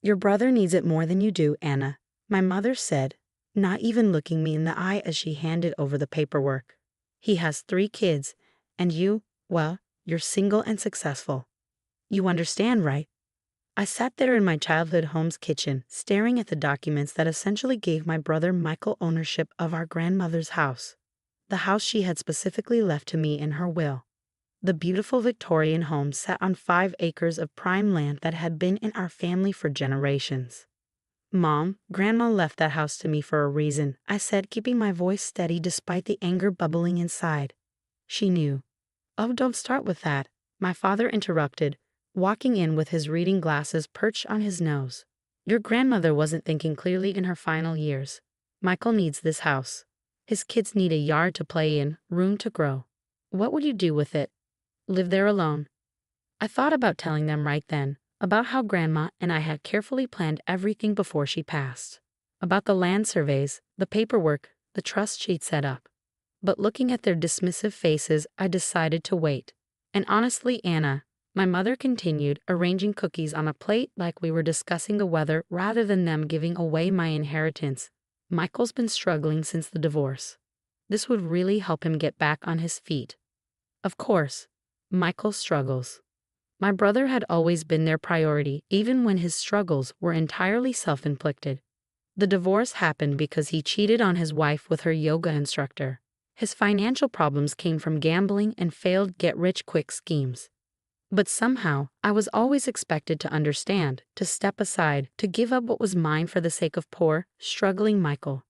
Your brother needs it more than you do, Anna, my mother said, not even looking me in the eye as she handed over the paperwork. He has 3 kids, and you, well, you're single and successful. You understand, right? I sat there in my childhood home's kitchen, staring at the documents that essentially gave my brother Michael ownership of our grandmother's house. The house she had specifically left to me in her will. The beautiful Victorian home sat on 5 acres of prime land that had been in our family for generations. Mom, Grandma left that house to me for a reason, I said, keeping my voice steady despite the anger bubbling inside. She knew. Oh, don't start with that, my father interrupted, walking in with his reading glasses perched on his nose. Your grandmother wasn't thinking clearly in her final years. Michael needs this house. His kids need a yard to play in, room to grow. What would you do with it? Live there alone. I thought about telling them right then, about how Grandma and I had carefully planned everything before she passed. About the land surveys, the paperwork, the trust she'd set up. But looking at their dismissive faces, I decided to wait. And honestly, Anna, my mother continued, arranging cookies on a plate like we were discussing the weather rather than them giving away my inheritance. Michael's been struggling since the divorce. This would really help him get back on his feet. Of course, Michael struggles. My brother had always been their priority, even when his struggles were entirely self-inflicted. The divorce happened because he cheated on his wife with her yoga instructor. His financial problems came from gambling and failed get-rich-quick schemes. But somehow, I was always expected to understand, to step aside, to give up what was mine for the sake of poor, struggling Michael.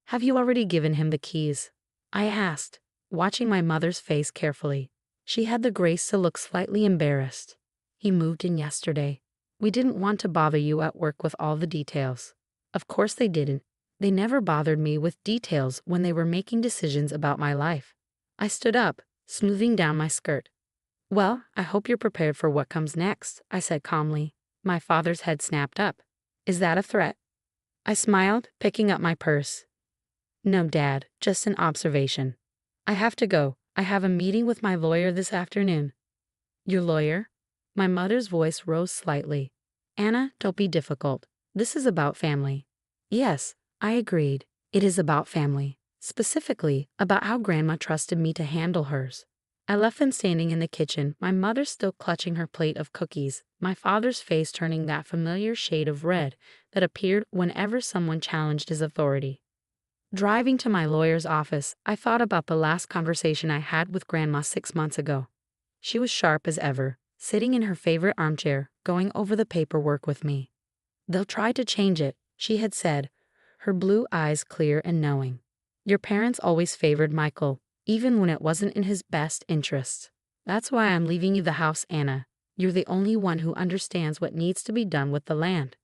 Have you already given him the keys? I asked, watching my mother's face carefully. She had the grace to look slightly embarrassed. He moved in yesterday. We didn't want to bother you at work with all the details. Of course they didn't. They never bothered me with details when they were making decisions about my life. I stood up, smoothing down my skirt. Well, I hope you're prepared for what comes next, I said calmly. My father's head snapped up. Is that a threat? I smiled, picking up my purse. No, Dad, just an observation. I have to go. I have a meeting with my lawyer this afternoon. Your lawyer? My mother's voice rose slightly. Anna, don't be difficult. This is about family. Yes, I agreed. It is about family. Specifically, about how Grandma trusted me to handle hers. I left them standing in the kitchen, my mother still clutching her plate of cookies, my father's face turning that familiar shade of red that appeared whenever someone challenged his authority. Driving to my lawyer's office, I thought about the last conversation I had with Grandma 6 months ago. She was sharp as ever, sitting in her favorite armchair, going over the paperwork with me. They'll try to change it, she had said, her blue eyes clear and knowing. Your parents always favored Michael, even when it wasn't in his best interests. That's why I'm leaving you the house, Anna. You're the only one who understands what needs to be done with the land.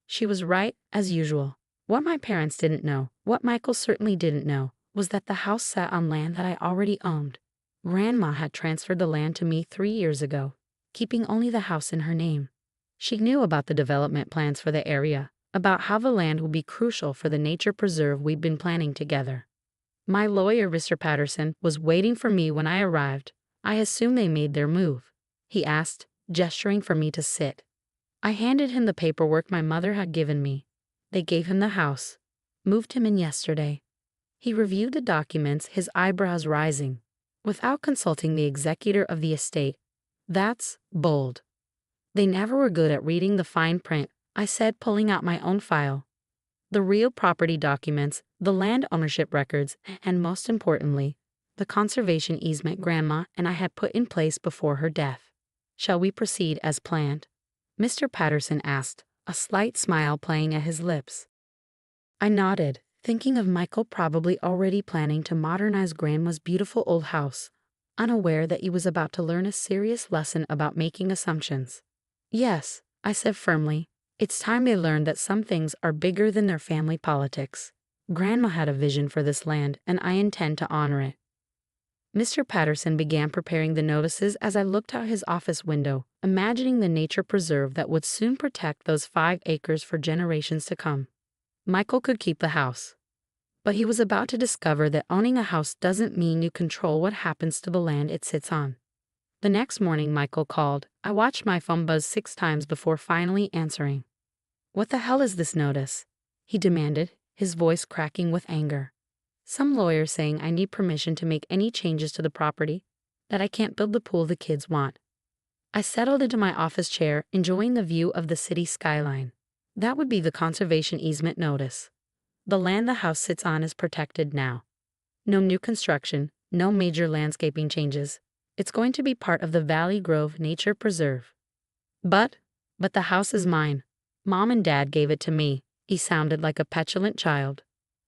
She was right, as usual. What my parents didn't know, what Michael certainly didn't know, was that the house sat on land that I already owned. Grandma had transferred the land to me 3 years ago, keeping only the house in her name. She knew about the development plans for the area, about how the land would be crucial for the nature preserve we'd been planning together. My lawyer, Mr. Patterson, was waiting for me when I arrived. I assume they made their move, he asked, gesturing for me to sit. I handed him the paperwork my mother had given me. They gave him the house, moved him in yesterday. He reviewed the documents, his eyebrows rising, without consulting the executor of the estate. That's bold. They never were good at reading the fine print, I said, pulling out my own file. The real property documents, the land ownership records, and most importantly, the conservation easement Grandma and I had put in place before her death. Shall we proceed as planned? Mr. Patterson asked, a slight smile playing at his lips. I nodded, thinking of Michael probably already planning to modernize Grandma's beautiful old house, unaware that he was about to learn a serious lesson about making assumptions. Yes, I said firmly, it's time they learned that some things are bigger than their family politics. Grandma had a vision for this land, and I intend to honor it. Mr. Patterson began preparing the notices as I looked out his office window, imagining the nature preserve that would soon protect those 5 acres for generations to come. Michael could keep the house. But he was about to discover that owning a house doesn't mean you control what happens to the land it sits on. The next morning Michael called. I watched my phone buzz 6 times before finally answering. What the hell is this notice? He demanded, his voice cracking with anger. Some lawyer saying I need permission to make any changes to the property, that I can't build the pool the kids want. I settled into my office chair, enjoying the view of the city skyline. That would be the conservation easement notice. The land the house sits on is protected now. No new construction, no major landscaping changes. It's going to be part of the Valley Grove Nature Preserve. But the house is mine. Mom and Dad gave it to me. He sounded like a petulant child.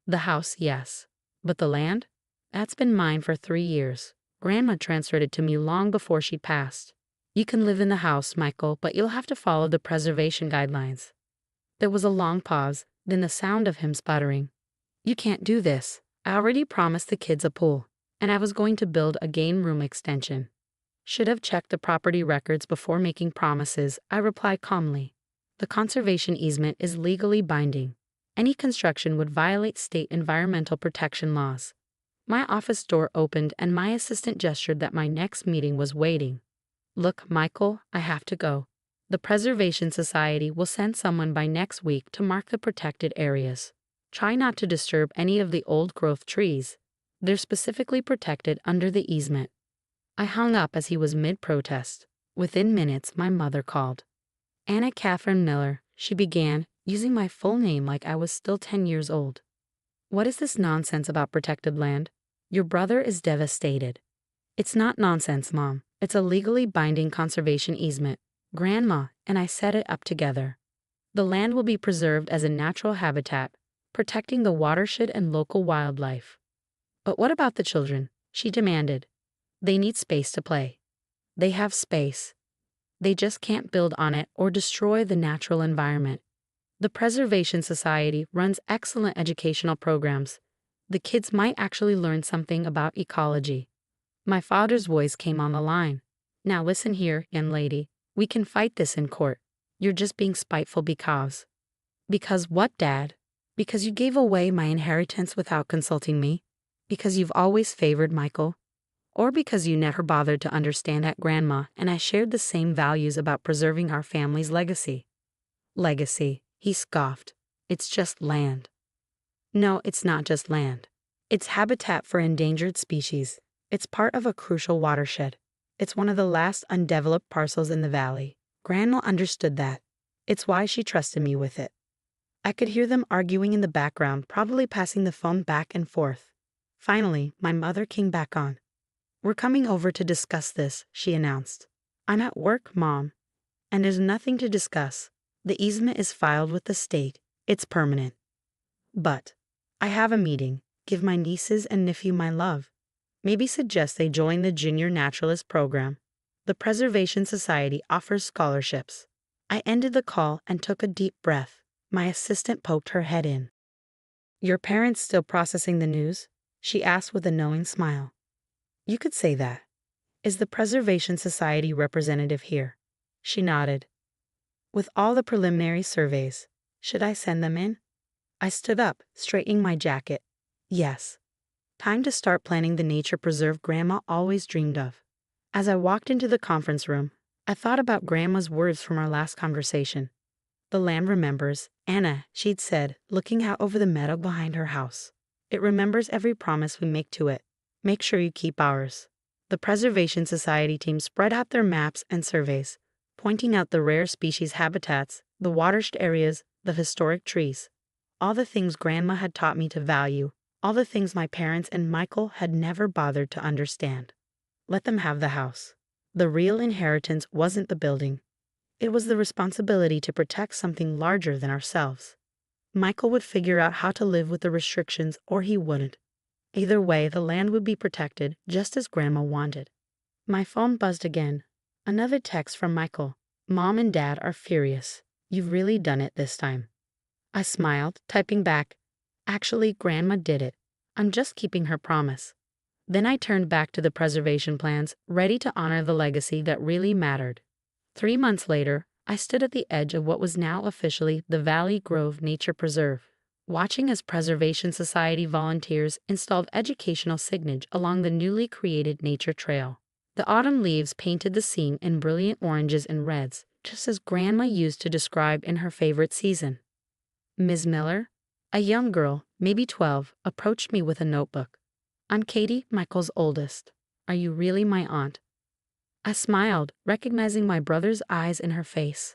The house, yes. But the land? That's been mine for 3 years. Grandma transferred it to me long before she passed. You can live in the house, Michael, but you'll have to follow the preservation guidelines. There was a long pause, then the sound of him sputtering. You can't do this. I already promised the kids a pool, and I was going to build a game room extension. Should have checked the property records before making promises, I replied calmly. The conservation easement is legally binding. Any construction would violate state environmental protection laws. My office door opened and my assistant gestured that my next meeting was waiting. Look, Michael, I have to go. The Preservation Society will send someone by next week to mark the protected areas. Try not to disturb any of the old-growth trees. They're specifically protected under the easement. I hung up as he was mid-protest. Within minutes, my mother called. Anna Catherine Miller, she began, using my full name like I was still 10 years old. What is this nonsense about protected land? Your brother is devastated. It's not nonsense, Mom. It's a legally binding conservation easement. Grandma and I set it up together. The land will be preserved as a natural habitat, protecting the watershed and local wildlife. But what about the children? She demanded. They need space to play. They have space. They just can't build on it or destroy the natural environment. The Preservation Society runs excellent educational programs. The kids might actually learn something about ecology. My father's voice came on the line. Now listen here, young lady. We can fight this in court. You're just being spiteful because. Because what, Dad? Because you gave away my inheritance without consulting me? Because you've always favored Michael? Or because you never bothered to understand that Grandma and I shared the same values about preserving our family's legacy? Legacy, he scoffed. It's just land. No, it's not just land. It's habitat for endangered species. It's part of a crucial watershed. It's one of the last undeveloped parcels in the valley. Grandma understood that. It's why she trusted me with it. I could hear them arguing in the background, probably passing the phone back and forth. Finally, my mother came back on. We're coming over to discuss this, she announced. I'm at work, Mom. And there's nothing to discuss. The easement is filed with the state. It's permanent. But I have a meeting. Give my nieces and nephew my love. Maybe suggest they join the Junior Naturalist program. The Preservation Society offers scholarships. I ended the call and took a deep breath. My assistant poked her head in. Your parents still processing the news? She asked with a knowing smile. You could say that. Is the Preservation Society representative here? She nodded. With all the preliminary surveys, should I send them in? I stood up, straightening my jacket. Yes. Time to start planning the nature preserve Grandma always dreamed of. As I walked into the conference room, I thought about Grandma's words from our last conversation. The land remembers, Anna, she'd said, looking out over the meadow behind her house. It remembers every promise we make to it. Make sure you keep ours. The Preservation Society team spread out their maps and surveys, pointing out the rare species habitats, the watershed areas, the historic trees. All the things Grandma had taught me to value. All the things my parents and Michael had never bothered to understand. Let them have the house. The real inheritance wasn't the building. It was the responsibility to protect something larger than ourselves. Michael would figure out how to live with the restrictions or he wouldn't. Either way, the land would be protected just as Grandma wanted. My phone buzzed again. Another text from Michael. Mom and Dad are furious. You've really done it this time. I smiled, typing back. Actually, Grandma did it. I'm just keeping her promise. Then I turned back to the preservation plans, ready to honor the legacy that really mattered. 3 months later, I stood at the edge of what was now officially the Valley Grove Nature Preserve, watching as Preservation Society volunteers installed educational signage along the newly created nature trail. The autumn leaves painted the scene in brilliant oranges and reds, just as Grandma used to describe in her favorite season. Ms. Miller, a young girl, maybe 12, approached me with a notebook. I'm Katie, Michael's oldest. Are you really my aunt? I smiled, recognizing my brother's eyes in her face.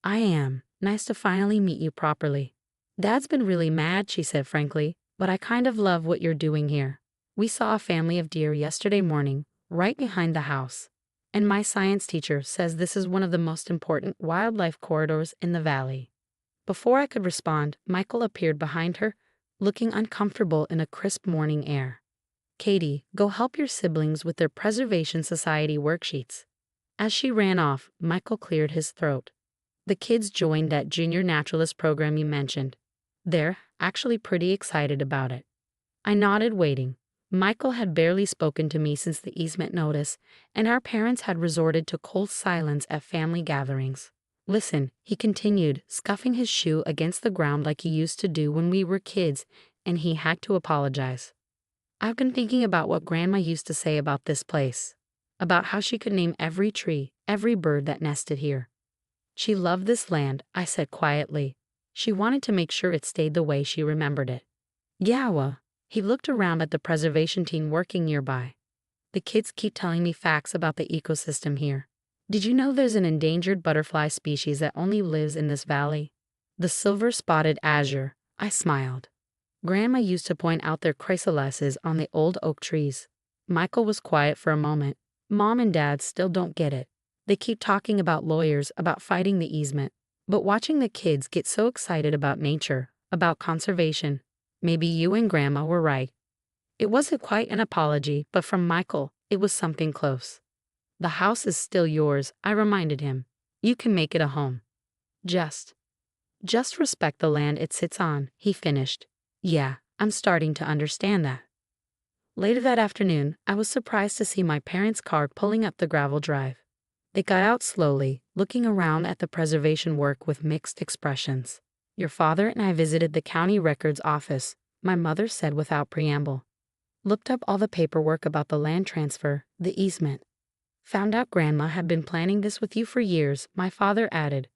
I am. Nice to finally meet you properly. Dad's been really mad, she said frankly, but I kind of love what you're doing here. We saw a family of deer yesterday morning, right behind the house. And my science teacher says this is one of the most important wildlife corridors in the valley. Before I could respond, Michael appeared behind her, looking uncomfortable in a crisp morning air. Katie, go help your siblings with their Preservation Society worksheets. As she ran off, Michael cleared his throat. The kids joined that junior naturalist program you mentioned. They're actually pretty excited about it. I nodded, waiting. Michael had barely spoken to me since the easement notice, and our parents had resorted to cold silence at family gatherings. Listen, he continued, scuffing his shoe against the ground like he used to do when we were kids, and he had to apologize. I've been thinking about what Grandma used to say about this place, about how she could name every tree, every bird that nested here. She loved this land, I said quietly. She wanted to make sure it stayed the way she remembered it. Yeah, well, he looked around at the preservation team working nearby. The kids keep telling me facts about the ecosystem here. Did you know there's an endangered butterfly species that only lives in this valley? The silver-spotted azure. I smiled. Grandma used to point out their chrysalises on the old oak trees. Michael was quiet for a moment. Mom and Dad still don't get it. They keep talking about lawyers, about fighting the easement. But watching the kids get so excited about nature, about conservation, maybe you and Grandma were right. It wasn't quite an apology, but from Michael, it was something close. The house is still yours, I reminded him. You can make it a home. Just respect the land it sits on, he finished. Yeah, I'm starting to understand that. Later that afternoon, I was surprised to see my parents' car pulling up the gravel drive. They got out slowly, looking around at the preservation work with mixed expressions. Your father and I visited the county records office, my mother said without preamble. Looked up all the paperwork about the land transfer, the easement. Found out Grandma had been planning this with you for years, my father added.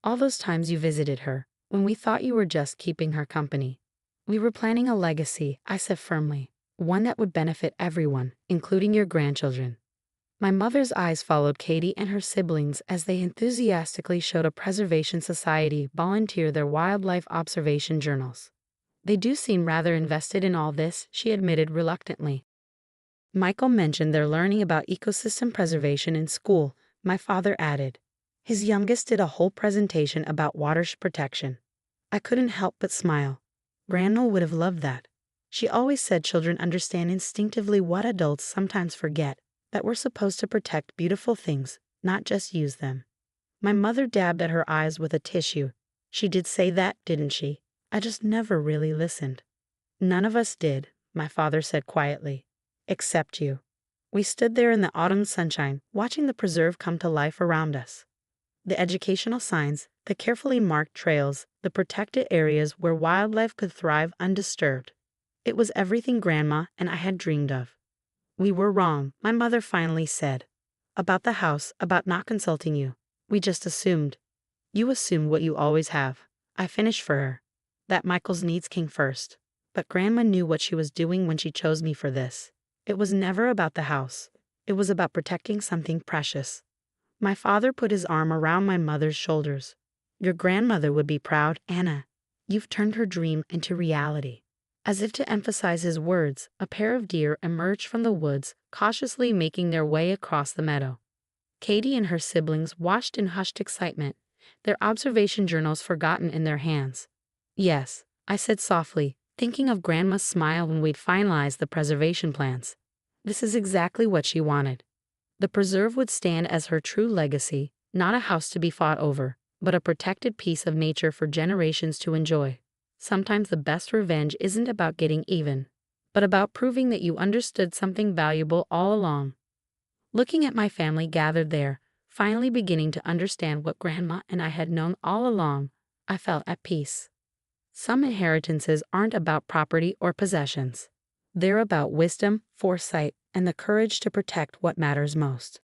All those times you visited her, when we thought you were just keeping her company. We were planning a legacy, I said firmly, one that would benefit everyone, including your grandchildren. My mother's eyes followed Katie and her siblings as they enthusiastically showed a Preservation Society volunteer their wildlife observation journals. They do seem rather invested in all this, she admitted reluctantly. Michael mentioned they're learning about ecosystem preservation in school, my father added. His youngest did a whole presentation about water protection. I couldn't help but smile. Grandma would have loved that. She always said children understand instinctively what adults sometimes forget, that we're supposed to protect beautiful things, not just use them. My mother dabbed at her eyes with a tissue. She did say that, didn't she? I just never really listened. None of us did, my father said quietly. Except you. We stood there in the autumn sunshine, watching the preserve come to life around us. The educational signs, the carefully marked trails, the protected areas where wildlife could thrive undisturbed. It was everything Grandma and I had dreamed of. We were wrong, my mother finally said. About the house, about not consulting you. We just assumed. You assumed what you always have. I finished for her. That Michael's needs came first. But Grandma knew what she was doing when she chose me for this. It was never about the house. It was about protecting something precious. My father put his arm around my mother's shoulders. Your grandmother would be proud, Anna. You've turned her dream into reality. As if to emphasize his words, a pair of deer emerged from the woods, cautiously making their way across the meadow. Katie and her siblings watched in hushed excitement, their observation journals forgotten in their hands. Yes, I said softly, thinking of Grandma's smile when we'd finalized the preservation plans. This is exactly what she wanted. The preserve would stand as her true legacy, not a house to be fought over, but a protected piece of nature for generations to enjoy. Sometimes the best revenge isn't about getting even, but about proving that you understood something valuable all along. Looking at my family gathered there, finally beginning to understand what Grandma and I had known all along, I felt at peace. Some inheritances aren't about property or possessions. They're about wisdom, foresight, and the courage to protect what matters most.